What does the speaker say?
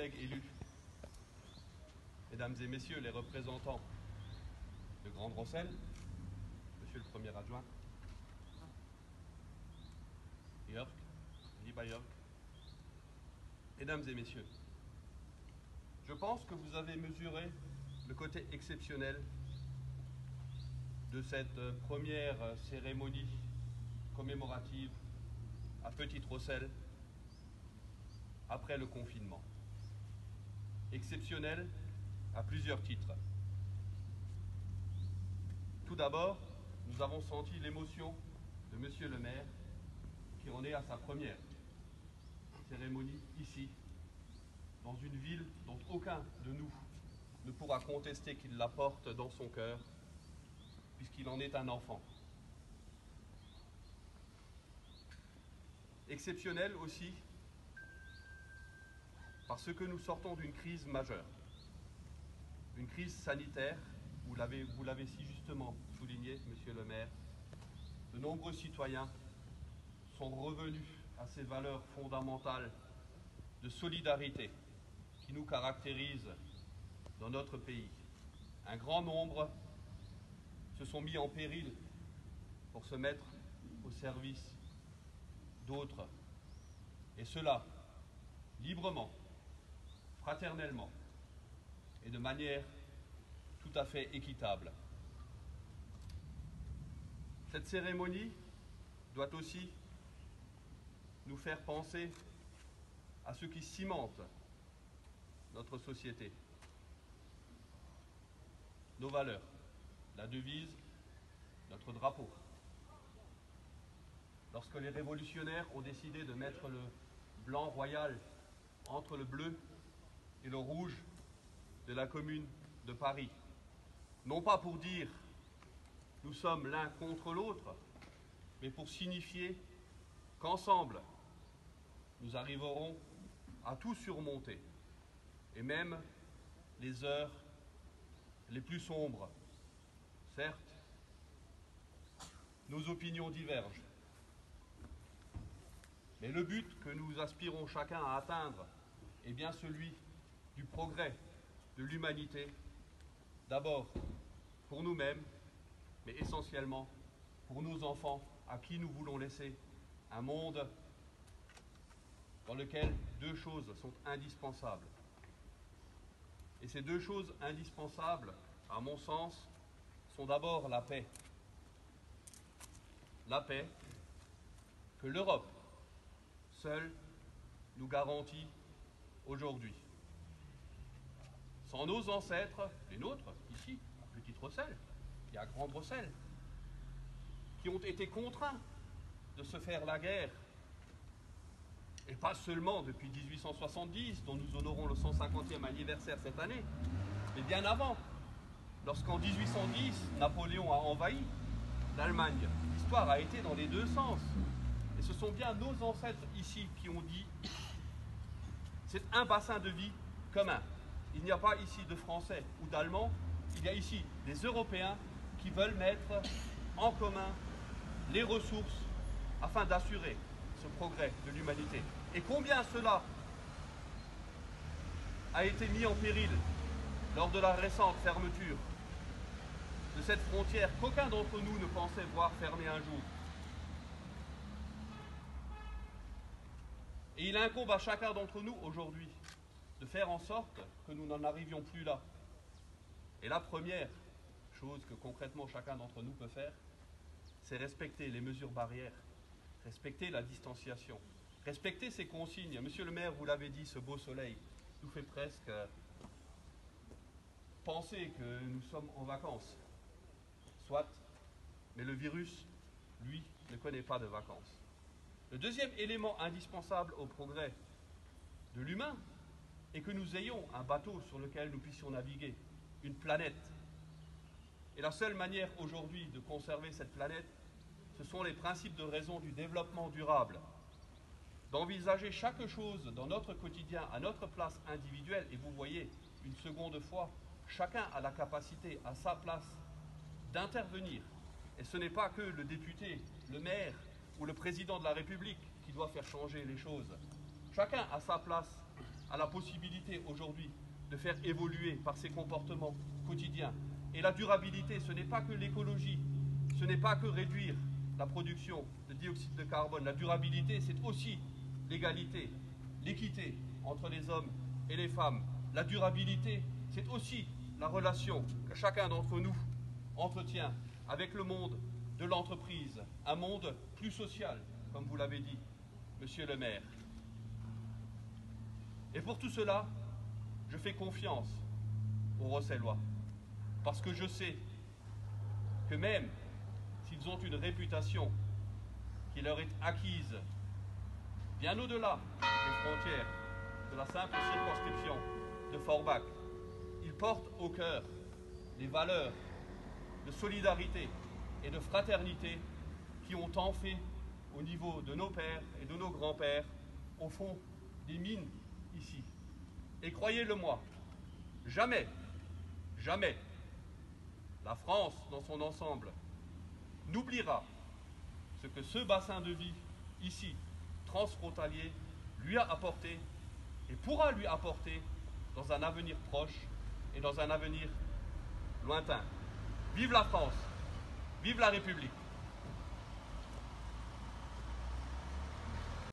collègues élus, mesdames et messieurs les représentants de Grande-Rosselle, monsieur le premier adjoint, Jörg, lieber Jörg, mesdames et messieurs, je pense que vous avez mesuré le côté exceptionnel de cette première cérémonie commémorative à Petite-Rosselle après le confinement. Exceptionnel à plusieurs titres. Tout d'abord, nous avons senti l'émotion de monsieur le maire qui en est à sa première cérémonie ici, dans une ville dont aucun de nous ne pourra contester qu'il la porte dans son cœur, puisqu'il en est un enfant. Exceptionnel aussi parce que nous sortons d'une crise majeure, une crise sanitaire, vous l'avez si justement souligné, monsieur le maire. De nombreux citoyens sont revenus à ces valeurs fondamentales de solidarité qui nous caractérisent dans notre pays. Un grand nombre se sont mis en péril pour se mettre au service d'autres, et cela librement, fraternellement et de manière tout à fait équitable. Cette cérémonie doit aussi nous faire penser à ce qui cimente notre société, nos valeurs, la devise, notre drapeau. Lorsque les révolutionnaires ont décidé de mettre le blanc royal entre le bleu et le rouge de la Commune de Paris, non pas pour dire nous sommes l'un contre l'autre, mais pour signifier qu'ensemble, nous arriverons à tout surmonter, et même les heures les plus sombres. Certes, nos opinions divergent, mais le but que nous aspirons chacun à atteindre est bien celui du progrès de l'humanité, d'abord pour nous-mêmes, mais essentiellement pour nos enfants à qui nous voulons laisser un monde dans lequel deux choses sont indispensables. Et ces deux choses indispensables, à mon sens, sont d'abord la paix. La paix que l'Europe seule nous garantit aujourd'hui. Sans nos ancêtres, les nôtres, ici, à Petite-Rosselle et à Grande-Rosselle, qui ont été contraints de se faire la guerre, et pas seulement depuis 1870, dont nous honorons le 150e anniversaire cette année, mais bien avant, lorsqu'en 1810, Napoléon a envahi l'Allemagne. L'histoire a été dans les deux sens. Et ce sont bien nos ancêtres ici qui ont dit « c'est un bassin de vie commun ». Il n'y a pas ici de Français ou d'Allemands, il y a ici des Européens qui veulent mettre en commun les ressources afin d'assurer ce progrès de l'humanité. Et combien cela a été mis en péril lors de la récente fermeture de cette frontière qu'aucun d'entre nous ne pensait voir fermer un jour. Et il incombe à chacun d'entre nous aujourd'hui de faire en sorte que nous n'en arrivions plus là. Et la première chose que concrètement chacun d'entre nous peut faire, c'est respecter les mesures barrières, respecter la distanciation, respecter ces consignes. Monsieur le maire, vous l'avez dit, ce beau soleil nous fait presque penser que nous sommes en vacances. Soit, mais le virus, lui, ne connaît pas de vacances. Le deuxième élément indispensable au progrès de l'humain est que nous ayons un bateau sur lequel nous puissions naviguer, une planète. Et la seule manière aujourd'hui de conserver cette planète, ce sont les principes de raison du développement durable, d'envisager chaque chose dans notre quotidien à notre place individuelle. Et vous voyez, une seconde fois, chacun a la capacité, à sa place, d'intervenir. Et ce n'est pas que le député, le maire ou le président de la République qui doit faire changer les choses. Chacun, à sa place, a la possibilité aujourd'hui de faire évoluer par ses comportements quotidiens. Et la durabilité, ce n'est pas que l'écologie, ce n'est pas que réduire la production de dioxyde de carbone. La durabilité, c'est aussi l'égalité, l'équité entre les hommes et les femmes. La durabilité, c'est aussi la relation que chacun d'entre nous entretient avec le monde de l'entreprise, un monde plus social, comme vous l'avez dit, monsieur le maire. Et pour tout cela, je fais confiance aux Rossellois, parce que je sais que même s'ils ont une réputation qui leur est acquise bien au-delà des frontières de la simple circonscription de Forbach, ils portent au cœur les valeurs de solidarité et de fraternité qui ont tant fait au niveau de nos pères et de nos grands-pères au fond des mines ici. Et croyez-le-moi, jamais, jamais, la France dans son ensemble n'oubliera ce que ce bassin de vie ici, transfrontalier, lui a apporté et pourra lui apporter dans un avenir proche et dans un avenir lointain. Vive la France, vive la République.